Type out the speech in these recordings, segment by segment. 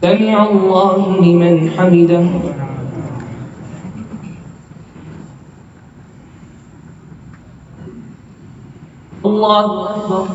سمع الله لمن حمده. الله أكبر.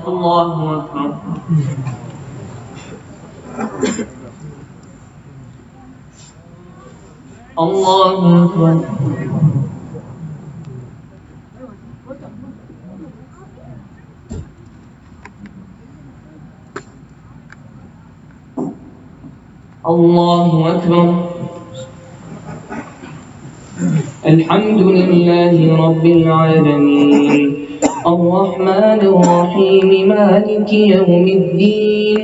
الله أكبر. الله أكبر. الله أكبر. الحمد لله رب العالمين الرحمن الرحيم مالك يوم الدين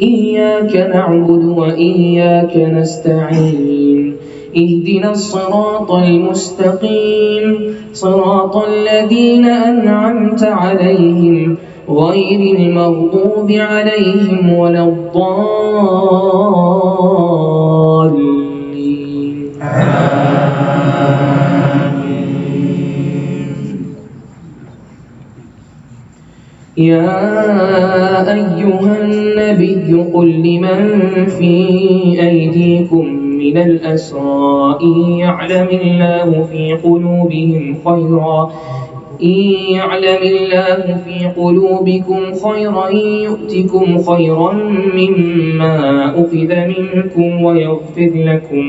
إياك نعبد وإياك نستعين اهدنا الصراط المستقيم صراط الذين أنعمت عليهم غير المغضوب عليهم ولا الضالين. يا أيها النبي قل لمن في أيديكم من الأسرى إن يعلم الله في قلوبكم خيرا يؤتكم خيرا مما أخذ منكم ويغفر لكم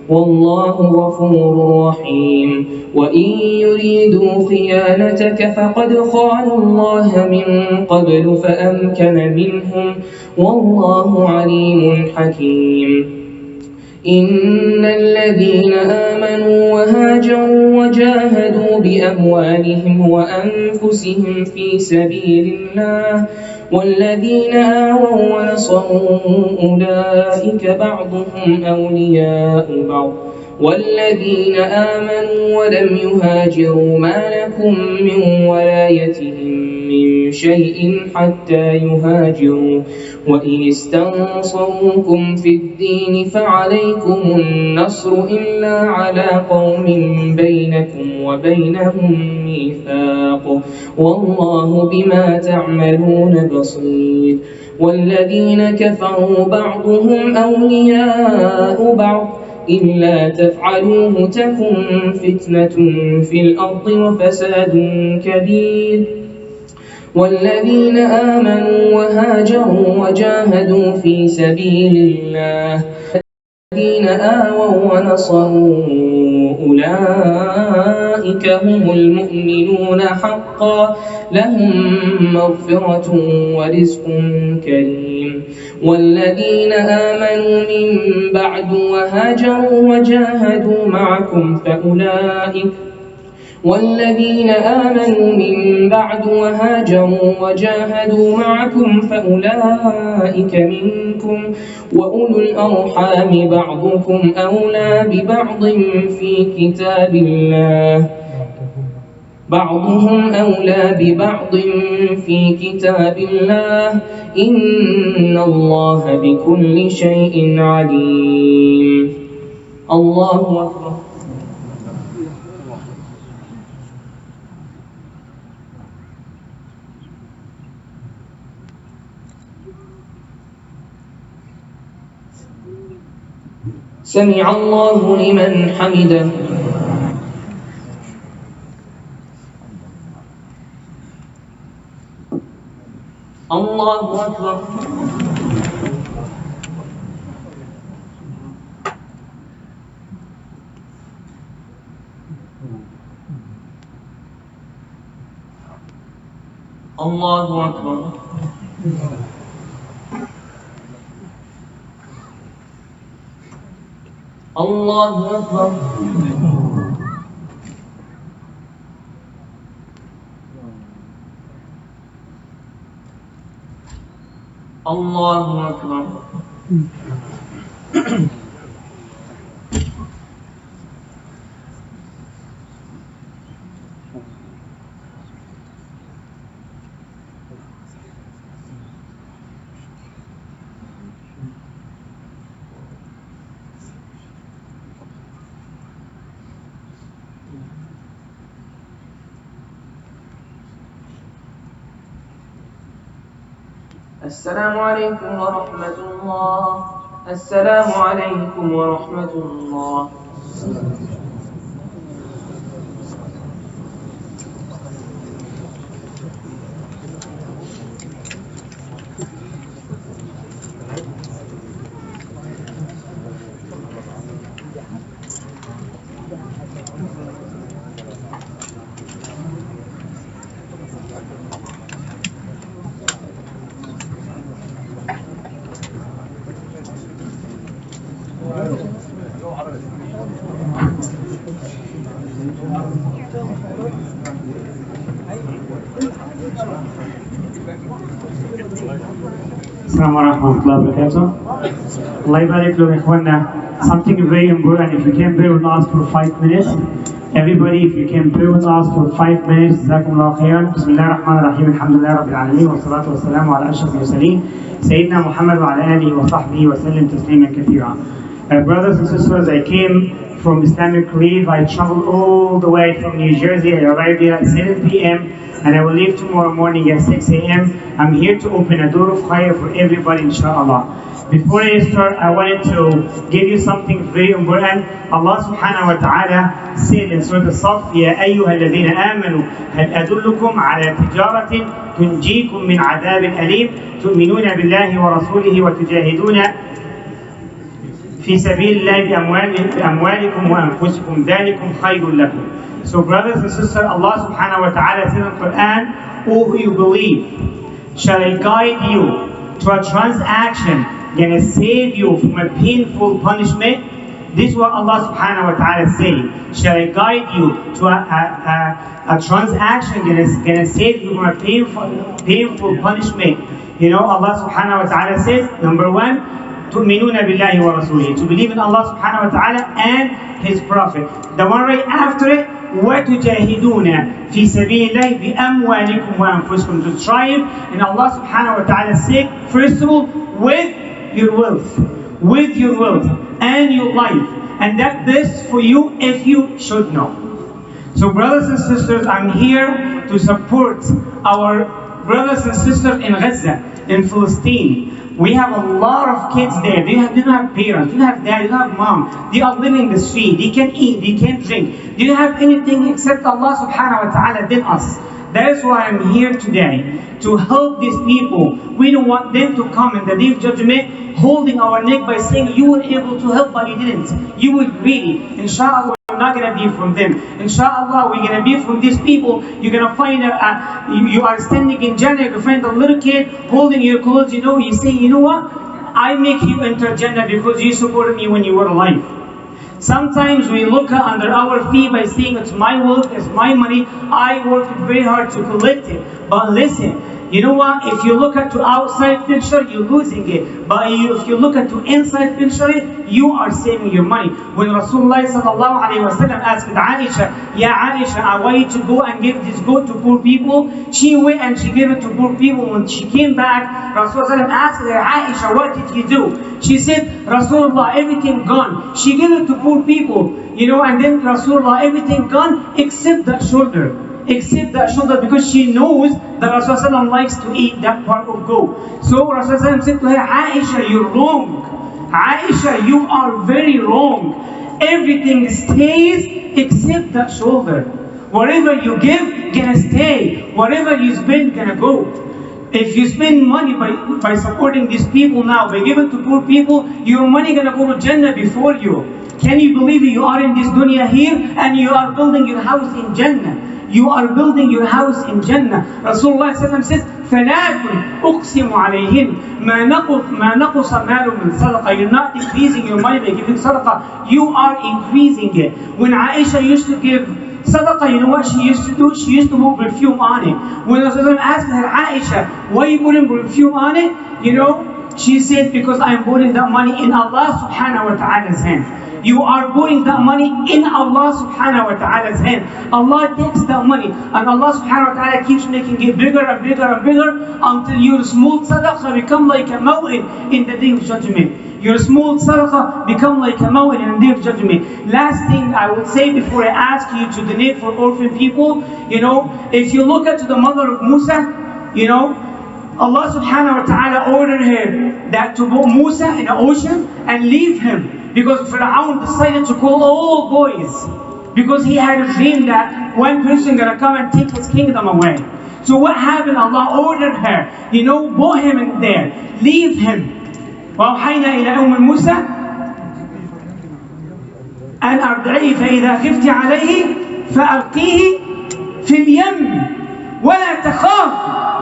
والله غفور رحيم. وإن يريدوا خيانتك فقد خانوا الله من قبل فأمكن منهم والله عليم حكيم. إن الذين آمنوا وهاجروا وجاهدوا بأموالهم وأنفسهم في سبيل الله والذين آووا ونصروا أولئك بعضهم أولياء بعض والذين آمنوا ولم يهاجروا ما لكم من ولايتهم من شيء حتى يهاجروا وإن استنصروكم في الدين فعليكم النصر إلا على قوم بينكم وبينهم ميثاق والله بما تعملون بصير. والذين كفروا بعضهم أولياء بعض إلا تفعلوه تكن فتنة في الأرض وفساد كبير. والذين آمنوا وهاجروا وجاهدوا في سبيل الله الذين آووا ونصروا أولئك هم المؤمنون حقا لهم مغفرة ورزق كريم. والذين آمنوا من بعد وهاجروا وجاهدوا معكم فأولئك منكم وأولو الأرحام بعضكم أولى ببعض في كتاب الله إن الله بكل شيء عليم. الله أكبر. سمع الله لمن حمده. الله أكبر. الله أكبر. الله أكبر. الله أكبر. السلام عليكم ورحمة الله. السلام عليكم ورحمة الله. Assalamu alaikum wa barakatuh. Allah barik lahu ikhwanna. Something very important. If you can pray with us for 5 minutes, everybody, if you can pray with us for 5 minutes, Jazakumullah khairan. Bismillah ar-Rahman ar-Rahim. Alhamdulillah Rabbil Alameen. Wa salatu wa salamu ala ashraf al-mursaleen. Sayyidina Muhammad wa ala alihi wa sahbihi wa sallam tasliman kathira. Brothers and sisters, I came from Islamic leave. I traveled all the way from New Jersey. I arrived here at 7 p.m. and I will leave tomorrow morning at 6 a.m. I'm here to open a door of khair for everybody, inshallah. Before I start, I wanted to give you something very important. Allah subhanahu wa ta'ala said in Surah Al-Saff, يَا أَيُّهَا الَّذِينَ آمَنُوا هَلْ أَدُلُّكُمْ عَلَى تِجَارَةٍ تُنْجِيكُم مِّنْ عَذَابٍ أَلِيمٍ تُؤْمِنُونَ بِاللَّهِ وَرَسُولِهِ وَتُجَاهِدُونَ في سبيل الله بأموالكم وأنفسكم ذلكم خير لكم. So brothers and sisters, Allah subhanahu wa ta'ala says in the Quran, O who you believe, shall I guide you to a transaction gonna save you from a painful punishment? This is what Allah subhanahu wa ta'ala is saying. Shall I guide you to a transaction gonna save you from a painful punishment? You know, Allah subhanahu wa ta'ala says, number one, تؤمنون بالله ورسوله, to believe in Allah subhanahu wa ta'ala and His Prophet. The one right after it, وَتُجَاهِدُونَ فِي سَبِيلِ اللَّهِ بِأَمْوَالِكُمْ وَأَنفُسِكُم, to strive in Allah subhanahu wa ta'ala's sake, first of all, with your wealth and your life. And that this for you if you should know. So brothers and sisters, I'm here to support our brothers and sisters in Gaza, in Palestine. We have a lot of kids there. They don't have parents, they don't have dad, they don't have mom. They are living the street. They can't eat, they can't drink. They don't have anything except Allah subhanahu wa ta'ala did us. That is why I'm here today, to help these people. We don't want them to come in the day of judgment holding our neck by saying, you were able to help but you didn't. You were greedy. Inshallah, we're not going to be from them. Inshallah, we're going to be from these people. You're going to find you are standing in Jannah, you find a little kid holding your clothes, you say, you know what? I make you enter Jannah because you supported me when you were alive. Sometimes we look under our feet by saying it's my wealth, it's my money, I worked very hard to collect it. But listen, you know what? If you look at the outside picture, you're losing it. But if you look at the inside picture, you are saving your money. When Rasulullah sallallahu alaihi wasallam asked Aisha, "Ya Aisha, I want you to go and give this goat to poor people," she went and she gave it to poor people. When she came back, Rasulullah asked her, "Aisha, what did you do?" She said, "Rasulullah, everything gone." She gave it to poor people, and then Rasulullah, everything gone except that shoulder. Because she knows that Rasulullah likes to eat that part of goat. So Rasulullah said to her, "Aisha, you're wrong. Aisha, you are very wrong. Everything stays except that shoulder. Whatever you give, gonna stay. Whatever you spend, gonna go. If you spend money by supporting these people now, by giving to poor people, your money gonna go to Jannah before you. Can you believe it? You are in this dunya here and you are building your house in Jannah. You are building your house in Jannah. Rasulullah says, ثَلَاثٌ أُقْسِمُ عَلَيْهِنْ مَا نَقُصَ مَالٌ مِنْ صَدَقَةٍ. You're not decreasing your money by giving sadaqah. You are increasing it. When Aisha used to give sadaqah, you know what she used to do? She used to put perfume on it. When Rasulullah asked her, "Aisha, why are you putting perfume on it?" She said, "Because I'm putting that money in Allah subhanahu wa ta'ala's hand." You are putting that money in Allah subhanahu wa ta'ala's hand. Allah takes that money and Allah subhanahu wa ta'ala keeps making it bigger and bigger and bigger until your small sadaqah become like a mountain in the day of judgment. Your small sadaqah become like a mountain in the day of judgment. Last thing I would say before I ask you to donate for orphan people, if you look at the mother of Musa, Allah subhanahu wa ta'ala ordered her that to put Musa in the ocean and leave him, because Fir'aun decided to kill all boys, because he had a dream that one person gonna come and take his kingdom away. So what happened? Allah ordered her, put him in there, leave him. وأوحينا إلى أم موسى أن أرضعيه فإذا خفت عليه فألقيه في اليم ولا تخاف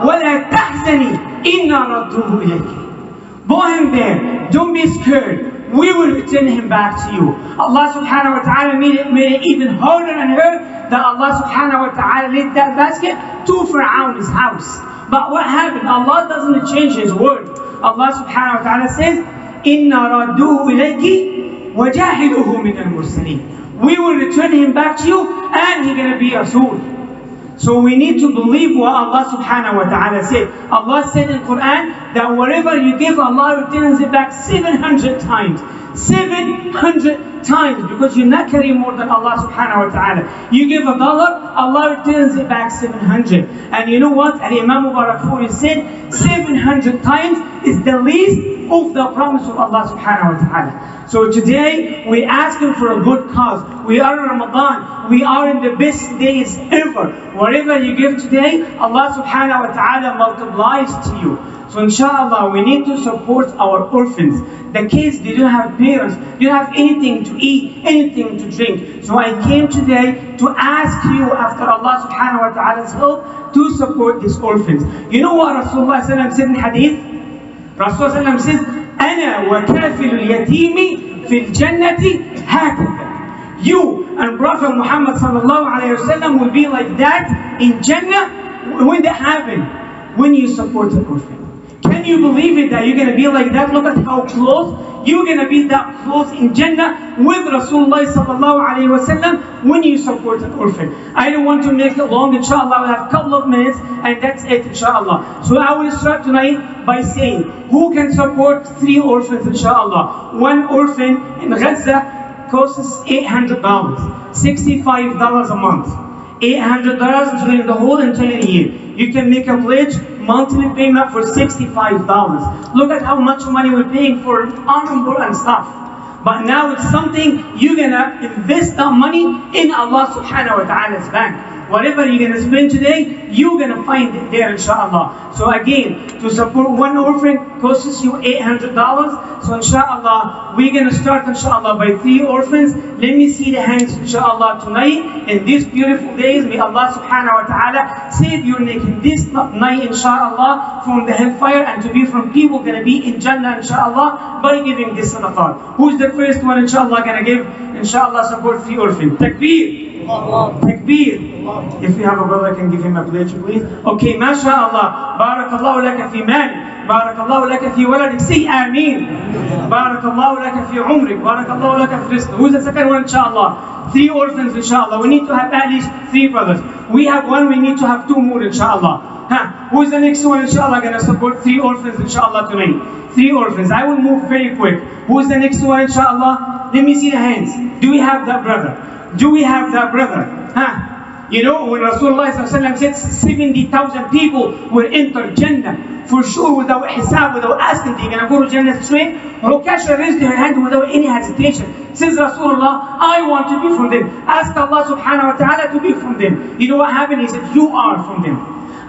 ولا تحزني إنا ردوه إليك. Put him there, don't be scared. We will return him back to you. Allah subhanahu wa ta'ala made it even harder on her, that Allah subhanahu wa ta'ala led that basket to Fir'aun's house. But what happened? Allah doesn't change His word. Allah subhanahu wa ta'ala says, إِنَّا رَدُّوهُ إِلَيْكِ وَجَاحِلُهُ مِنَ الْمُرْسَلِينَ. We will return him back to you, and he's going to be a Rasul. So we need to believe what Allah subhanahu wa ta'ala said. Allah said in Quran that whatever you give, Allah returns it back 700 times. 700 times, because you're not carrying more than Allah subhanahu wa ta'ala. You give $1, Allah returns it back 700. And you know what? And Imam Mubarak said 700 times is the least of the promise of Allah subhanahu wa ta'ala. So today we're asking for a good cause. We are in Ramadan. We are in the best days ever. Whatever you give today, Allah subhanahu wa ta'ala multiplies to you. So inshallah, we need to support our orphans. The kids, they don't have parents, they don't have anything to eat, anything to drink. So I came today to ask you, after Allah subhanahu wa ta'ala's help, to support these orphans. You know what Rasulullah said in hadith? Rasulullah says, أنا وكافل اليتيم في الجنة هكذا. You and Prophet Muhammad sallallahu alayhi wa sallam will be like that in Jannah. When that happen? When you support an orphan. Can you believe it that you're going to be like that? Look at how close. You're going to be that close in Jannah with Rasulullah sallallahu alayhi wa sallam when you support an orphan. I don't want to make it long, inshallah. We'll have a couple of minutes and that's it, inshallah. So I will start tonight by saying, who can support 3 orphans, inshallah? One orphan in Gaza costs $800, $65 a month. $800 during the whole entire year. You can make a pledge, monthly payment for $65. Look at how much money we're paying for armor and stuff. But now it's something you're gonna invest that money in Allah subhanahu wa ta'ala's bank. Whatever you're going to spend today, you're going to find it there, inshallah. So again, to support one orphan costs you $800. So inshallah, we're going to start, inshallah, by 3 orphans. Let me see the hands, inshallah, tonight. In these beautiful days, may Allah subhanahu wa ta'ala save your neck in this night, inshallah, from the hellfire, and to be from people going to be in Jannah, inshallah, by giving this sadaqah. Who's the first one, inshallah, going to give, inshallah, support 3 orphans? Takbir. Takbir. If you have a brother, can give him a pledge, please. Okay, mashallah. Barakallahu laka fi mali. Barakallahu laka fi waladik. Say ameen. Barakallahu laka fi umrik. Barakallahu laka fi rizq. Who's the second one, inshallah? 3 orphans, inshallah. We need to have at least 3 brothers. We have 1, we need to have 2 more, inshallah. Who's the next one, inshallah, going to support 3 orphans, inshallah, tonight? 3 orphans. I will move very quick. Who's the next one, inshallah? Let me see the hands. Do we have that brother? Do we have that brother? You know, when Rasulullah said 70,000 people will enter Jannah, for sure, without hisab, without asking, they're going to go to Jannah straight. Rukasha raised her hand without any hesitation. Says Rasulullah, I want to be from them. Ask Allah subhanahu wa ta'ala to be from them. You know what happened? He said, you are from them.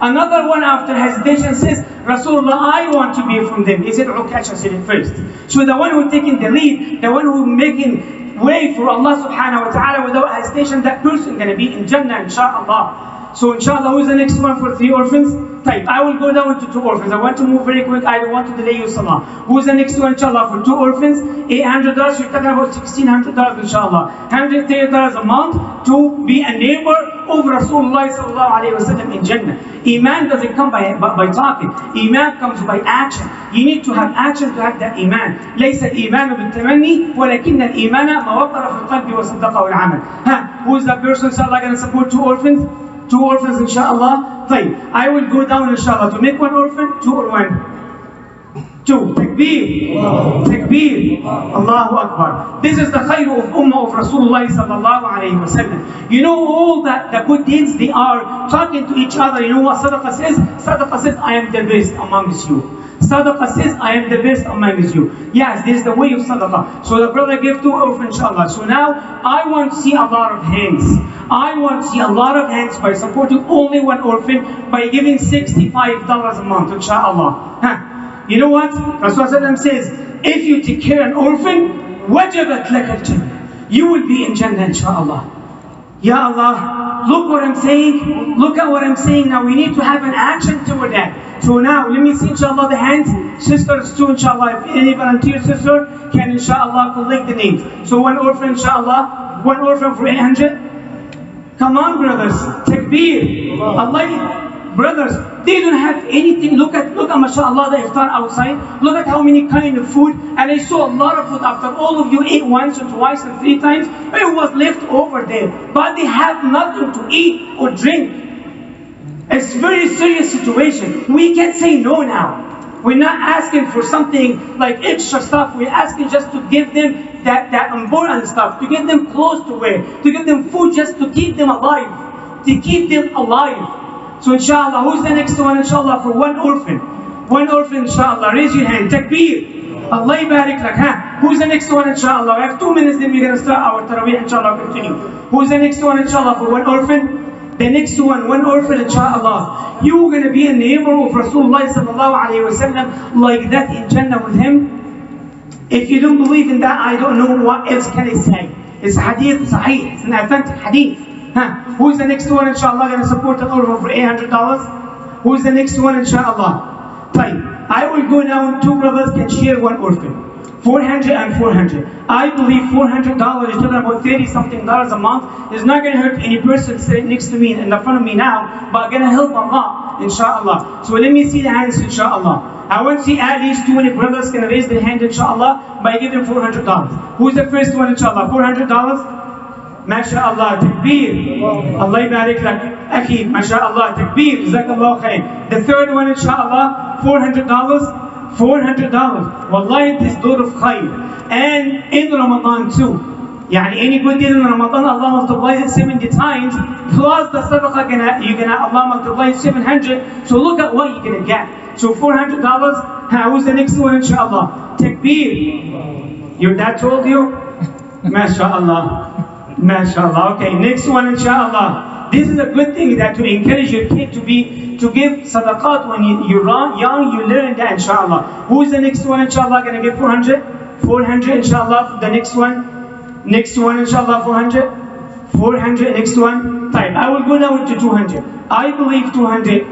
Another one after hesitation says, Rasulullah, I want to be from them. He said, Rukasha said it first. So the one who's taking the lead, the one who's making way for Allah subhanahu wa ta'ala without hesitation, that person going to be in Jannah, inshallah. So inshallah, who's the next one for 3 orphans? Type. I will go down to 2 orphans. I want to move very quick. I don't want to delay you, salah. Who's the next one, inshallah, for 2 orphans? $800. You're talking about $1,600, inshallah. $130 a month to be a neighbor of Rasulullah sallallahu alayhi wa sallam in Jannah. Iman doesn't come by talking. Iman comes by action. You need to have action to have that Iman. ليس الإيمان بالتمني ولكن الإيمان ما وقر في القلب وصدقه العمل. Who's that person, inshallah, going to support 2 orphans? 2 orphans, inshallah. طيب, I will go down, inshallah, to make 1 orphan, 2 or 1. Two. Takbir. Takbir. Allahu Akbar. This is the khayr of Ummah of Rasulullah sallallahu alayhi wa sallam. You know all that the good deeds, they are talking to each other. You know what Sadaqah says? Sadaqah says, I am the best amongst you. Sadaqah says, I am the best amongst you. Yes, this is the way of Sadaqah. So the brother gave 2 orphans, inshallah. So now, I want to see a lot of hands. I want to see a lot of hands by supporting only 1 orphan by giving $65 a month, inshallah. Huh. You know what? Rasulullah says, if you take care of an orphan, wajabat lak al-jannah. You will be in Jannah, inshallah. Ya Allah, look what I'm saying. Look at what I'm saying now. We need to have an action toward that. So now, let me see, inshallah, the hands. Sisters too, inshallah. If any volunteer sister can, inshallah, collect the names. So 1 orphan, inshallah. 1 orphan for 800. Come on, brothers. Takbir. Allah. Brothers, they don't have anything. Look at mashallah, the iftar outside. Look at how many kind of food. And I saw a lot of food after all of you ate once or twice or 3 times. It was left over there. But they have nothing to eat or drink. It's a very serious situation. We can't say no now. We're not asking for something like extra stuff. We're asking just to give them that important stuff. To give them clothes to wear. To give them food just to keep them alive. To keep them alive. So inshallah, who's the next one inshallah for 1 orphan? 1 orphan inshallah, raise your hand, takbir. Allah barik lak, huh? Who's the next one inshallah? We have 2 minutes, then we're going to start our Tarawih inshallah, continue. Who's the next one inshallah for 1 orphan? The next one, 1 orphan inshallah. You're going to be a neighbor of Rasulullah sallallahu alayhi wa sallam like that in Jannah with him. If you don't believe in that, I don't know what else can I say. It's hadith sahih, it's an authentic hadith. Huh. Who's the next one inshallah going to support an orphan for $800? Who's the next one inshallah? Fine. I will go now, 2 brothers can share 1 orphan. 400 and 400. I believe $400, you're talking about $30 something a month, is not going to hurt any person sitting next to me in the front of me now, but going to help Allah, inshallah. So let me see the hands, inshallah. I want to see at least 20 brothers can raise their hand, inshallah, by giving $400. Who's the first one, inshallah? $400? MashaAllah, takbir. Allah barik lak. Akhi, MashaAllah, takbir. Jazakallah khair. The third one, inshallah, $400. $400. Wallahi, this door of khair. And in Ramadan too. Yani any good deed in Ramadan, Allah multiplies it 70 times. Plus the sadaqah, you're gonna Allah multiply it 700. So look at what you're gonna get. So $400. Who's the next one, inshallah? Takbir. Your dad told you? MashaAllah. MashaAllah. Okay, next one inshallah. This is a good thing that to encourage your kid to give sadaqat when you're young, you learn that inshallah. Who is the next one inshallah gonna give 400? 400 inshallah. The next one? Next one inshallah 400? 400 next one? Time. I will go now into 200. I believe 200.